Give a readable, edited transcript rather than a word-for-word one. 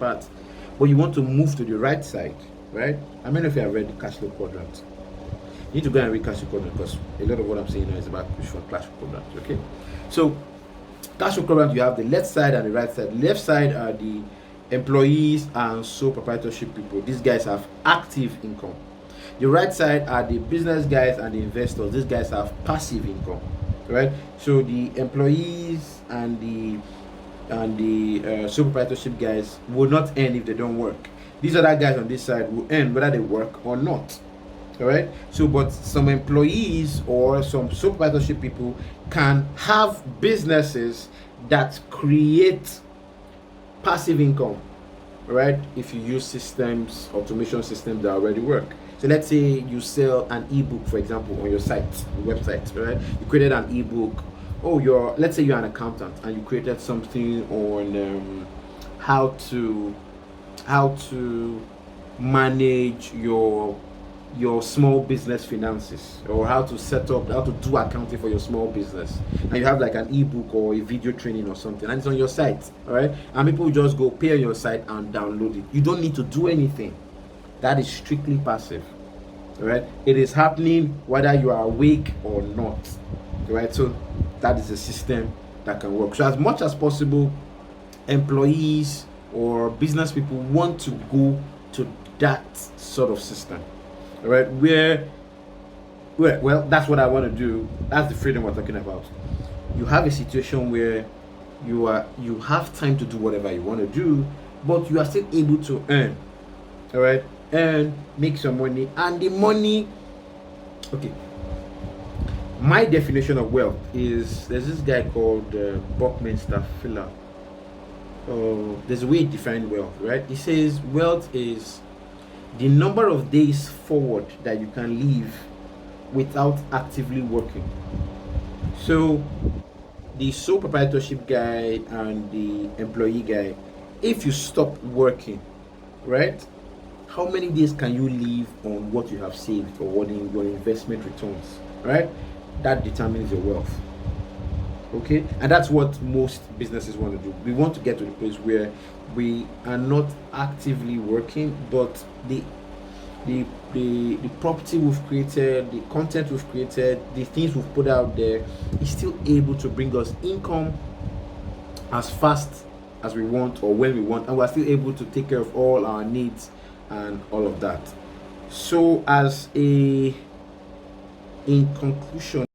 part, but you want to move to the right side, right? How many of you have read the cash flow quadrant? You need to go and read cash flow quadrant, because a lot of what I'm saying now is about cash flow quadrant. Okay, so cash flow quadrant, you have the left side and the right side. The left side are the employees and sole proprietorship people. These guys have active income. The right side are the business guys and the investors. These guys have passive income, right? So the employees and the sole proprietorship guys will not earn if they don't work. These other guys on this side will earn whether they work or not. All right. So, but some employees or some sole proprietorship people can have businesses that create passive income, right? If you use systems, automation systems that already work. So let's say you sell an ebook, for example, on your site, your website, right? You created an ebook. Oh, let's say you're an accountant and you created something on how to manage your small business finances, or how to do accounting for your small business, and you have like an ebook or a video training or something, and it's on your site, all right, and people just go pay on your site and download it. You don't need to do anything. That is strictly passive, all right? It is happening whether you are awake or not, all right? So that is a system that can work. So as much as possible, employees or business people want to go to that sort of system, all right, where well, that's what I want to do. That's the freedom we're talking about. You have a situation where you have time to do whatever you want to do, but you are still able to earn, all right, and make some money. And the money, okay, my definition of wealth is, there's this guy called Buckminster Fuller. There's a way he defines wealth, right? He says wealth is the number of days forward that you can live without actively working. So the sole proprietorship guy and the employee guy, if you stop working, right, how many days can you live on what you have saved or what your investment returns, right? That determines your wealth. Okay, and that's what most businesses want to do. We want to get to the place where we are not actively working, but the property we've created, the content we've created, the things we've put out there is still able to bring us income as fast as we want or when we want, and we're still able to take care of all our needs and all of that. So in conclusion,